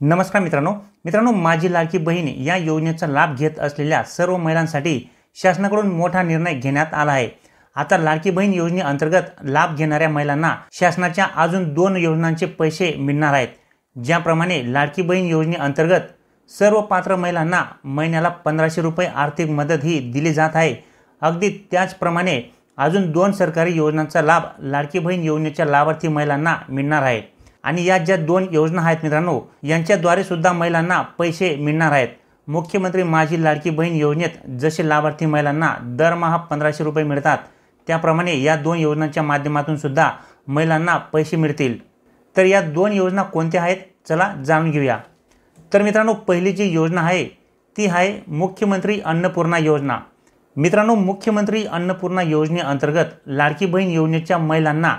नमस्कार मित्रांनो माझी लाडकी बहीण या योजनेचा लाभ घेत असलेल्या सर्व महिलांसाठी शासनाकडून मोठा निर्णय घेण्यात आला आहे। आता लाडकी बहीण योजनेअंतर्गत लाभ घेणाऱ्या महिलांना शासनाच्या अजून 2 योजनांचे पैसे मिळणार आहेत। ज्याप्रमाणे लाडकी बहीण योजनेअंतर्गत सर्व पात्र महिलांना महिन्याला 1500 रुपये आर्थिक मदत ही दिली जात आहे, अगदी त्याचप्रमाणे अजून 2 सरकारी योजनांचा लाभ लाडकी बहीण योजनेच्या लाभार्थी महिलांना मिळणार आहे। आणि या ज्या 2 योजना आहेत मित्रांनो, यांच्याद्वारे सुद्धा महिलांना पैसे मिळणार आहेत। मुख्यमंत्री माझी लाडकी बहीण योजनेत जसे लाभार्थी महिलांना दरमहा 1500 रुपये मिळतात, त्याप्रमाणे या 2 योजनांच्या माध्यमातून सुद्धा महिलांना पैसे मिळतील। तर या 2 योजना कोणत्या आहेत, चला जाणून घेऊया। तर मित्रांनो, पहिली जी योजना आहे ती आहे मुख्यमंत्री अन्नपूर्णा योजना। मित्रांनो, मुख्यमंत्री अन्नपूर्णा योजनेअंतर्गत लाडकी बहीण योजनेच्या महिलांना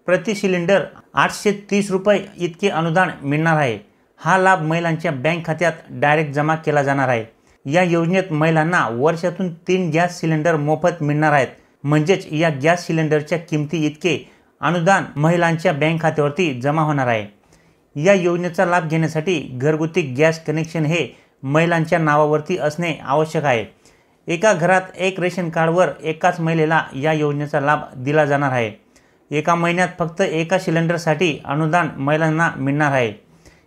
प्रति सिलेंडर 830 रुपये इतके अनुदान मिळणार आहे। हा लाभ महिलांच्या बँक खात्यात डायरेक्ट जमा केला जाणार आहे। या योजनेत महिलांना वर्षातून 3 गॅस सिलेंडर मोफत मिळणार आहेत, म्हणजेच या गॅस सिलेंडरच्या किमती इतके अनुदान महिलांच्या बँक खात्यावरती जमा होणार आहे। या योजनेचा लाभ घेण्यासाठी घरगुती गॅस कनेक्शन हे महिलांच्या नावावरती असणे आवश्यक आहे। एका घरात एक रेशन कार्डवर एकाच महिलेला या योजनेचा लाभ दिला जाणार आहे। एका महिन्यात फक्त एका सिलेंडरसाठी अनुदान महिलांना मिळणार आहे।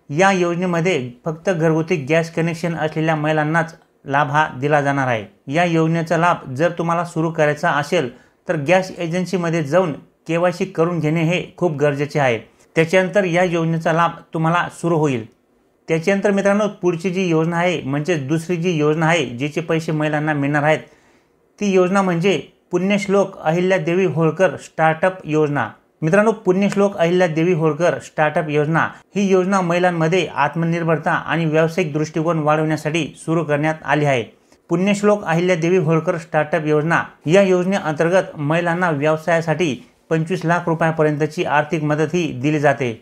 या योजनेमध्ये फक्त घरगुती गॅस कनेक्शन असलेल्या महिलांनाच लाभ हा दिला जाणार आहे। या योजनेचा लाभ जर तुम्हाला सुरू करायचा असेल तर गॅस एजन्सीमध्ये जाऊन KYC करून घेणे हे खूप गरजेचे आहे। त्याच्यानंतर या योजनेचा लाभ तुम्हाला सुरू होईल। त्याच्यानंतर मित्रांनो, पुढची जी योजना आहे म्हणजे दुसरी जी योजना आहे जिचे पैसे महिलांना मिळणार आहेत, ती योजना म्हणजे पुण्यश्लोक अहिल्यादेवी होळकर स्टार्टअप योजना। मित्रांनो, पुण्यश्लोक अहिल्यादेवी होळकर स्टार्टअप योजना ही योजना महिलांमध्ये आत्मनिर्भरता आणि व्यावसायिक दृष्टिकोन वाढवण्यासाठी सुरू करण्यात आली आहे। पुण्यश्लोक अहिल्यादेवी होळकर स्टार्टअप योजना या योजनेअंतर्गत महिलांना व्यवसायासाठी 25 लाख रुपयांपर्यंतची आर्थिक मदत ही दिली जाते।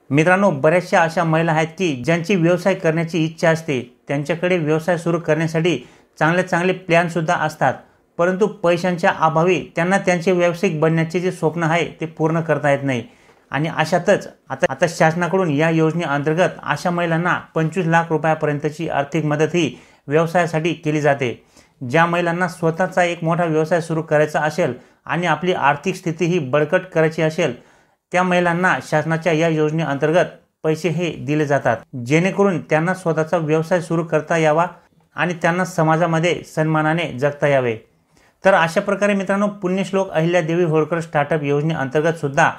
मित्रांनो, बऱ्याचशा अशा महिला आहेत की ज्यांची व्यवसाय करण्याची इच्छा असते, त्यांच्याकडे व्यवसाय सुरू करण्यासाठी चांगले प्लॅन सुद्धा असतात, परंतु पैशांच्या अभावी त्यांना त्यांचे व्यावसायिक बनण्याचे जे स्वप्न आहे ते पूर्ण करता येत नाही। आणि अशातच आता शासनाकडून या योजनेअंतर्गत अशा महिलांना 25 लाख रुपयांपर्यंतची आर्थिक मदत ही व्यवसायासाठी केली जाते। ज्या महिलांना स्वतःचा एक मोठा व्यवसाय सुरू करायचा असेल आणि आपली आर्थिक स्थिती ही बळकट करायची असेल, त्या महिलांना शासनाच्या या योजनेअंतर्गत पैसे हे दिले जातात, जेणेकरून त्यांना स्वतःचा व्यवसाय सुरू करता यावा आणि त्यांना समाजामध्ये सन्मानाने जगता यावे। तर अशा प्रकारे मित्रांनो, पुण्यश्लोक अहिल्यादेवी होळकर स्टार्टअप योजनेअंतर्गत सुद्धा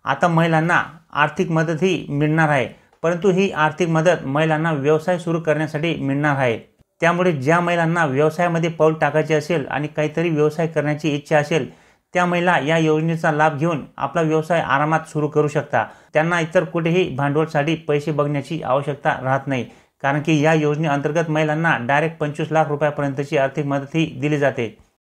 आता महिलांना आर्थिक मदत ही मिळणार आहे, परंतु ही आर्थिक मदत महिलांना व्यवसाय सुरू करण्यासाठी मिळणार आहे। त्यामुळे ज्या महिलांना व्यवसायामध्ये पाऊल टाकायचे असेल आणि काहीतरी व्यवसाय करण्याची इच्छा असेल, त्या महिला या योजनेचा लाभ घेऊन आपला व्यवसाय आरामात सुरू करू शकता। त्यांना इतर कुठेही भांडवलासाठी पैसे बघण्याची आवश्यकता राहत नाही, कारण की या योजनेअंतर्गत महिलांना डायरेक्ट 25 लाख रुपयांपर्यंतची आर्थिक मदत ही दिली जाते।